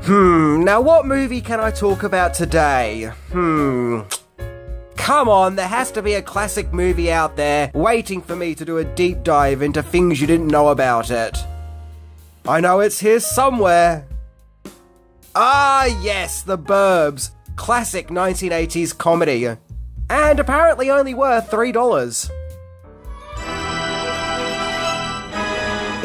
Now what movie can I talk about today? Come on, there has to be a classic movie out there waiting for me to do a deep dive into things you didn't know about it. I know it's here somewhere. Ah, yes, The Burbs. Classic 1980s comedy. And apparently only worth $3.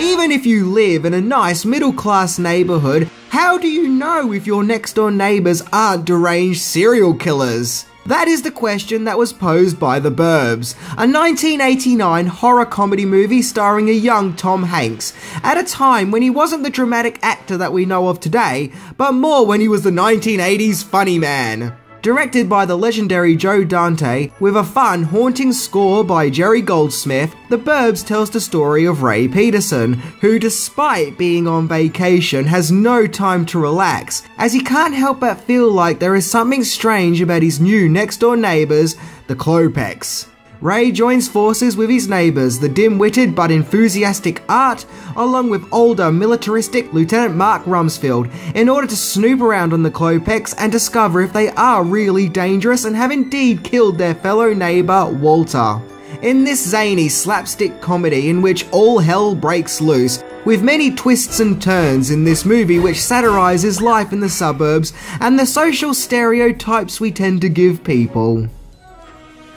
Even if you live in a nice middle-class neighbourhood, how do you know if your next-door neighbours aren't deranged serial killers? That is the question that was posed by The Burbs, a 1989 horror comedy movie starring a young Tom Hanks, at a time when he wasn't the dramatic actor that we know of today, but more when he was the 1980s funny man. Directed by the legendary Joe Dante, with a fun, haunting score by Jerry Goldsmith, The Burbs tells the story of Ray Peterson, who despite being on vacation has no time to relax, as he can't help but feel like there is something strange about his new next-door neighbours, the Klopeks. Ray joins forces with his neighbours, the dim-witted but enthusiastic Art, along with older militaristic Lieutenant Mark Rumsfeld, in order to snoop around on the Klopeks and discover if they are really dangerous and have indeed killed their fellow neighbour, Walter. In this zany slapstick comedy in which all hell breaks loose, with many twists and turns in this movie which satirises life in the suburbs and the social stereotypes we tend to give people.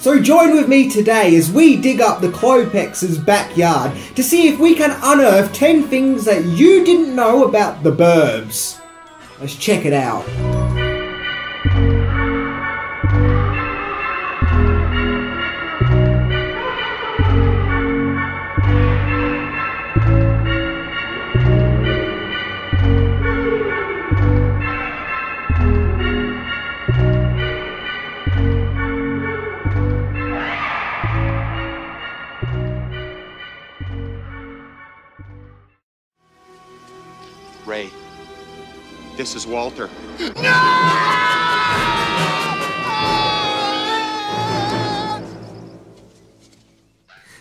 So join with me today as we dig up the Klopeks' backyard to see if we can unearth 10 things that you didn't know about the Burbs. Let's check it out. Ray, this is Walter.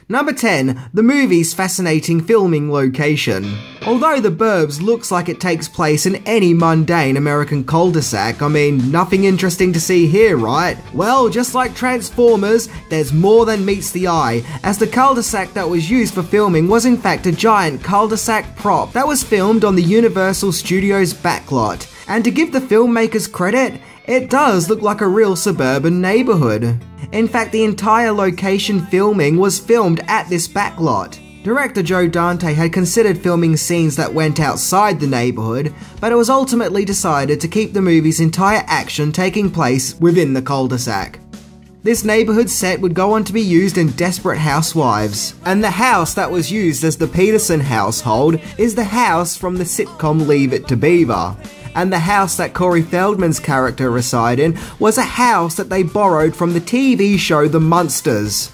Number 10. The movie's fascinating filming location. Although The Burbs looks like it takes place in any mundane American cul-de-sac, I mean, nothing interesting to see here, right? Well, just like Transformers, there's more than meets the eye, as the cul-de-sac that was used for filming was in fact a giant cul-de-sac prop that was filmed on the Universal Studios backlot. And to give the filmmakers credit, it does look like a real suburban neighbourhood. In fact, the entire location filming was filmed at this backlot. Director Joe Dante had considered filming scenes that went outside the neighbourhood, but it was ultimately decided to keep the movie's entire action taking place within the cul-de-sac. This neighbourhood set would go on to be used in Desperate Housewives, and the house that was used as the Peterson household is the house from the sitcom Leave It to Beaver. And the house that Corey Feldman's character resided in was a house that they borrowed from the TV show The Munsters.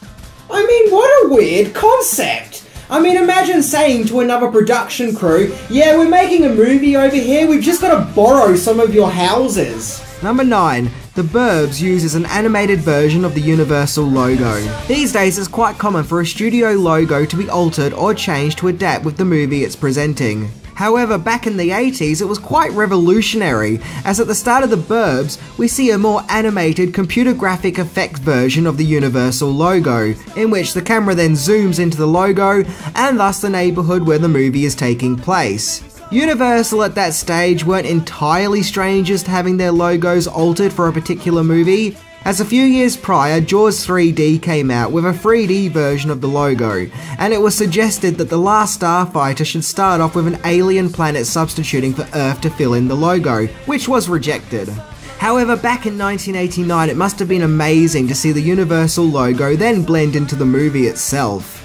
I mean, what a weird concept! I mean, imagine saying to another production crew, yeah, we're making a movie over here, we've just got to borrow some of your houses. Number 9. The Burbs uses an animated version of the Universal logo. These days it's quite common for a studio logo to be altered or changed to adapt with the movie it's presenting. However, back in the 80s, it was quite revolutionary, as at the start of The Burbs, we see a more animated computer graphic effect version of the Universal logo, in which the camera then zooms into the logo, and thus the neighbourhood where the movie is taking place. Universal at that stage weren't entirely strangers to having their logos altered for a particular movie, as a few years prior, Jaws 3D came out with a 3D version of the logo, and it was suggested that The Last Starfighter should start off with an alien planet substituting for Earth to fill in the logo, which was rejected. However, back in 1989 it must have been amazing to see the Universal logo then blend into the movie itself.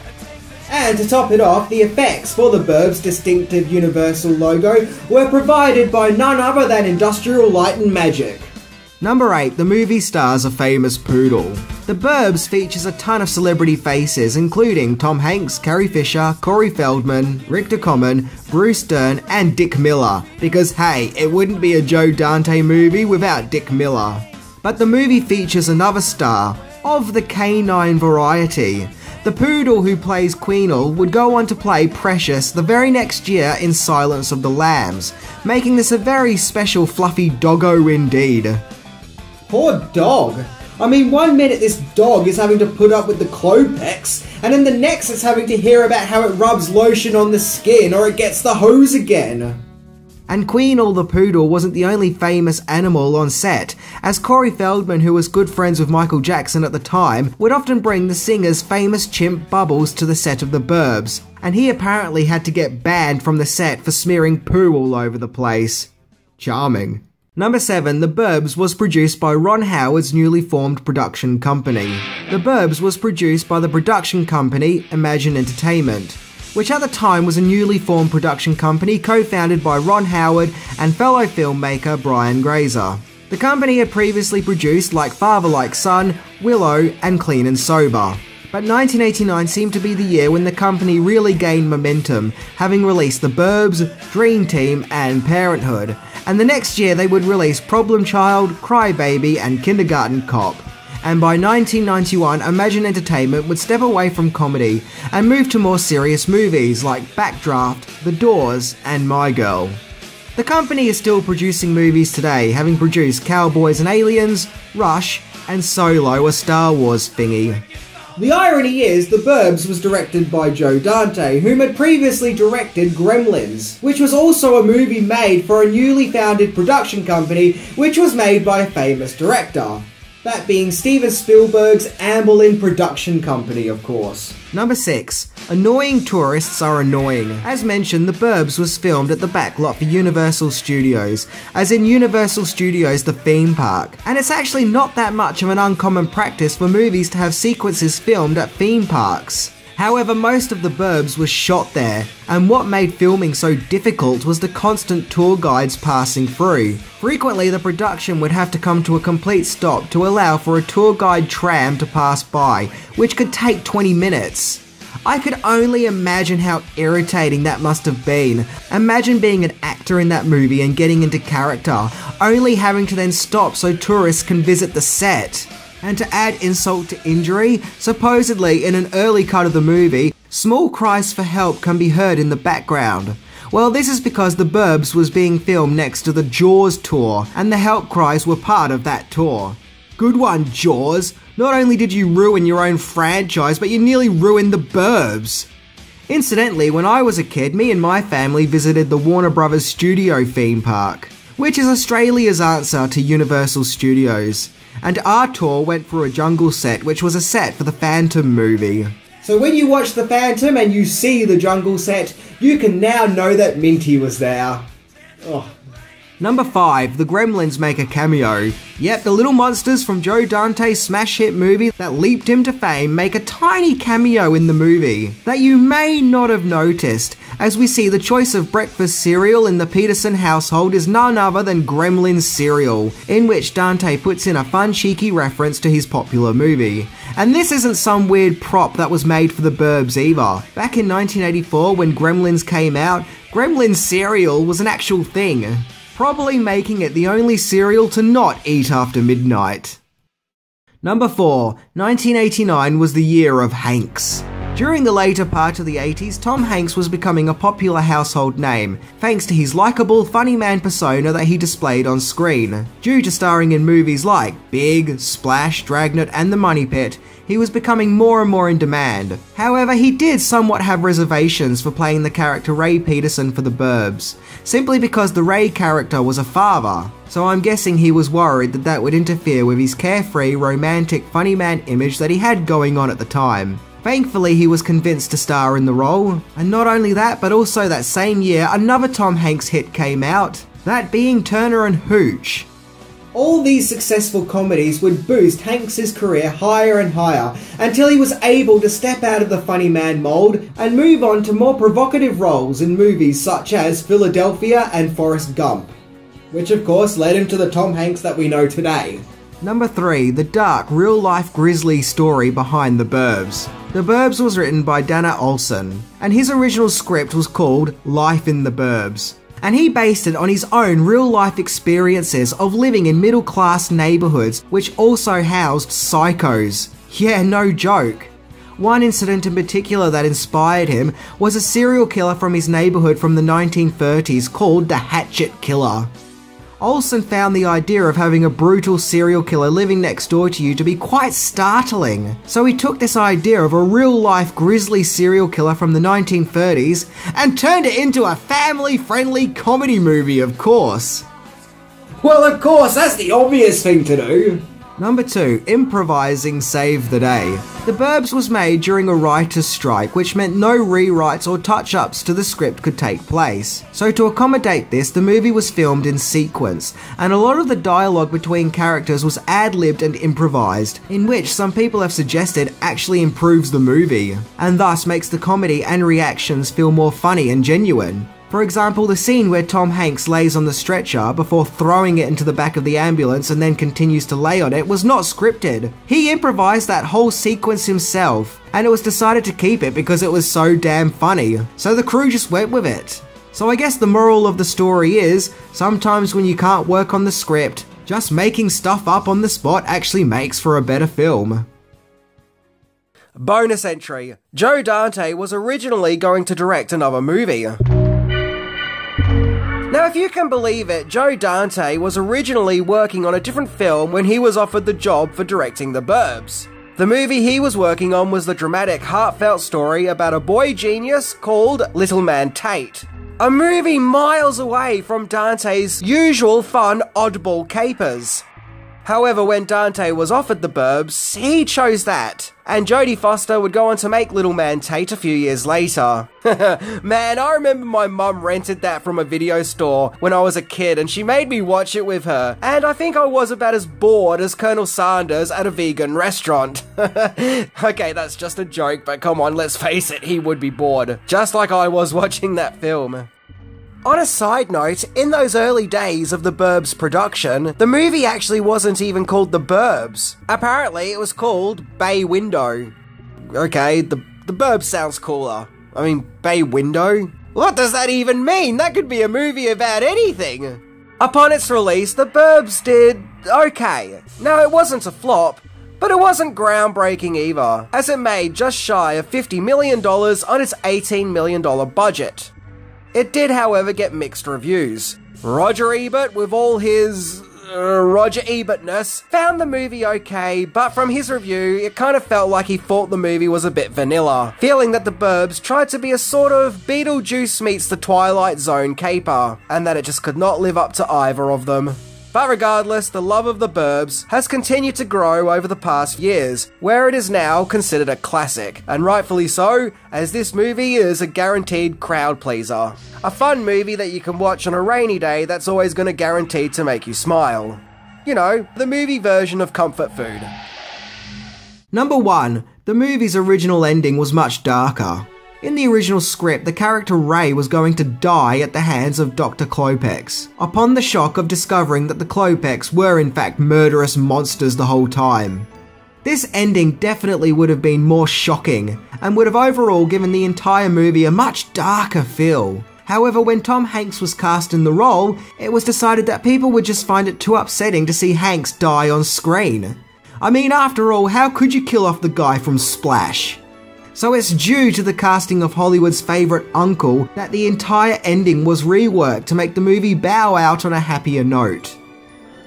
And to top it off, the effects for the Burbs' distinctive Universal logo were provided by none other than Industrial Light and Magic. Number 8. The movie stars a famous poodle. The Burbs features a ton of celebrity faces, including Tom Hanks, Carrie Fisher, Corey Feldman, Richter Common, Bruce Dern, and Dick Miller. Because hey, it wouldn't be a Joe Dante movie without Dick Miller. But the movie features another star, of the canine variety. The Poodle, who plays Queenal, would go on to play Precious the very next year in Silence of the Lambs, making this a very special fluffy doggo indeed. Poor dog. I mean, one minute this dog is having to put up with the Clopex, and then the next it's having to hear about how it rubs lotion on the skin or it gets the hose again. And Queenal the Poodle wasn't the only famous animal on set, as Corey Feldman, who was good friends with Michael Jackson at the time, would often bring the singer's famous chimp Bubbles to the set of The Burbs, and he apparently had to get banned from the set for smearing poo all over the place. Charming. Number 7, The Burbs was produced by Ron Howard's newly formed production company. The Burbs was produced by the production company Imagine Entertainment, which at the time was a newly formed production company co-founded by Ron Howard and fellow filmmaker Brian Grazer. The company had previously produced Like Father Like Son, Willow and Clean and Sober. But 1989 seemed to be the year when the company really gained momentum, having released The Burbs, Dream Team and Parenthood, and the next year they would release Problem Child, Cry Baby and Kindergarten Cop. And by 1991, Imagine Entertainment would step away from comedy and move to more serious movies like Backdraft, The Doors and My Girl. The company is still producing movies today, having produced Cowboys and Aliens, Rush and Solo, a Star Wars thingy. The irony is, The Burbs was directed by Joe Dante, whom had previously directed Gremlins, which was also a movie made for a newly founded production company which was made by a famous director. That being Steven Spielberg's Amblin production company, of course. Number 6. Annoying tourists are annoying. As mentioned, The Burbs was filmed at the backlot for Universal Studios, as in Universal Studios the theme park. And it's actually not that much of an uncommon practice for movies to have sequences filmed at theme parks. However, most of The Burbs was shot there, and what made filming so difficult was the constant tour guides passing through. Frequently, the production would have to come to a complete stop to allow for a tour guide tram to pass by, which could take 20 minutes. I could only imagine how irritating that must have been. Imagine being an actor in that movie and getting into character, only having to then stop so tourists can visit the set. And to add insult to injury, supposedly in an early cut of the movie, small cries for help can be heard in the background. Well, this is because The Burbs was being filmed next to the Jaws tour, and the help cries were part of that tour. Good one, Jaws. Not only did you ruin your own franchise, but you nearly ruined The Burbs. Incidentally, when I was a kid, me and my family visited the Warner Brothers Studio theme park, which is Australia's answer to Universal Studios. And our tour went through a jungle set, which was a set for the Phantom movie. So when you watch the Phantom and you see the jungle set, you can now know that Minty was there. Oh. Number 5, the Gremlins make a cameo. Yep, the little monsters from Joe Dante's smash hit movie that leaped him to fame make a tiny cameo in the movie that you may not have noticed, as we see the choice of breakfast cereal in the Peterson household is none other than Gremlins cereal, in which Dante puts in a fun cheeky reference to his popular movie. And this isn't some weird prop that was made for The Burbs either. Back in 1984 when Gremlins came out, Gremlins cereal was an actual thing, probably making it the only cereal to not eat after midnight. Number 4, 1989 was the year of Hanks. During the later part of the 80s, Tom Hanks was becoming a popular household name, thanks to his likeable, funny man persona that he displayed on screen. Due to starring in movies like Big, Splash, Dragnet and The Money Pit, he was becoming more and more in demand. However, he did somewhat have reservations for playing the character Ray Peterson for The Burbs, simply because the Ray character was a father, so I'm guessing he was worried that that would interfere with his carefree, romantic, funny man image that he had going on at the time. Thankfully, he was convinced to star in the role, and not only that, but also that same year, another Tom Hanks hit came out, that being Turner and Hooch. All these successful comedies would boost Hanks' career higher and higher, until he was able to step out of the funny man mold and move on to more provocative roles in movies such as Philadelphia and Forrest Gump, which of course led him to the Tom Hanks that we know today. Number 3, the dark, real-life Grizzly story behind The Burbs. The Burbs was written by Dana Olson, and his original script was called Life in the Burbs. And he based it on his own real-life experiences of living in middle-class neighborhoods which also housed psychos. Yeah, no joke. One incident in particular that inspired him was a serial killer from his neighbourhood from the 1930s called the Hatchet Killer. Olsen found the idea of having a brutal serial killer living next door to you to be quite startling. So he took this idea of a real-life Grizzly serial killer from the 1930s and turned it into a family-friendly comedy movie, of course. Well, of course, that's the obvious thing to do. Number 2, improvising saved the day. The Burbs was made during a writer's strike, which meant no rewrites or touch-ups to the script could take place. So to accommodate this, the movie was filmed in sequence, and a lot of the dialogue between characters was ad-libbed and improvised, in which some people have suggested actually improves the movie, and thus makes the comedy and reactions feel more funny and genuine. For example, the scene where Tom Hanks lays on the stretcher before throwing it into the back of the ambulance and then continues to lay on it was not scripted. He improvised that whole sequence himself, and it was decided to keep it because it was so damn funny. So the crew just went with it. So I guess the moral of the story is, sometimes when you can't work on the script, just making stuff up on the spot actually makes for a better film. Bonus entry. Joe Dante was originally going to direct another movie. Now, if you can believe it, Joe Dante was originally working on a different film when he was offered the job for directing The Burbs. The movie he was working on was the dramatic, heartfelt story about a boy genius called Little Man Tate. A movie miles away from Dante's usual fun, oddball capers. However, when Dante was offered The Burbs, he chose that, and Jodie Foster would go on to make Little Man Tate a few years later. Man, I remember my mum rented that from a video store when I was a kid, and she made me watch it with her, and I think I was about as bored as Colonel Sanders at a vegan restaurant. Okay, that's just a joke, but come on, let's face it, he would be bored, just like I was watching that film. On a side note, in those early days of the Burbs production, the movie actually wasn't even called The Burbs. Apparently, it was called Bay Window. Okay, the Burbs sounds cooler. I mean, Bay Window? What does that even mean? That could be a movie about anything. Upon its release, The Burbs did okay. Now, it wasn't a flop, but it wasn't groundbreaking either, as it made just shy of $50 million on its $18 million budget. It did, however, get mixed reviews. Roger Ebert, with all his Roger Ebertness, found the movie okay, but from his review, it kind of felt like he thought the movie was a bit vanilla, feeling that The Burbs tried to be a sort of Beetlejuice meets The Twilight Zone caper, and that it just could not live up to either of them. But regardless, the love of The Burbs has continued to grow over the past years, where it is now considered a classic, and rightfully so, as this movie is a guaranteed crowd pleaser. A fun movie that you can watch on a rainy day that's always going to guarantee to make you smile. You know, the movie version of comfort food. Number 1. The movie's original ending was much darker. In the original script, the character Ray was going to die at the hands of Dr. Klopex, upon the shock of discovering that the Klopex were in fact murderous monsters the whole time. This ending definitely would have been more shocking, and would have overall given the entire movie a much darker feel. However, when Tom Hanks was cast in the role, it was decided that people would just find it too upsetting to see Hanks die on screen. I mean, after all, how could you kill off the guy from Splash? So it's due to the casting of Hollywood's favourite uncle that the entire ending was reworked to make the movie bow out on a happier note.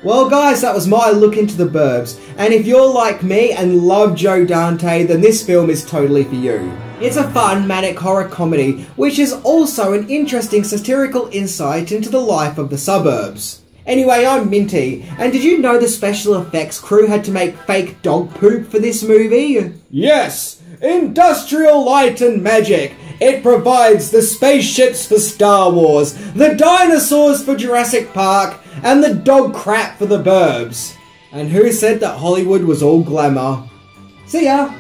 Well guys, that was my look into The Burbs, and if you're like me and love Joe Dante, then this film is totally for you. It's a fun, manic horror comedy, which is also an interesting satirical insight into the life of the suburbs. Anyway, I'm Minty, and did you know the special effects crew had to make fake dog poop for this movie? Yes! Industrial light and magic. It provides the spaceships for Star Wars, the dinosaurs for Jurassic Park, and the dog crap for The Burbs. And who said that Hollywood was all glamour? See ya!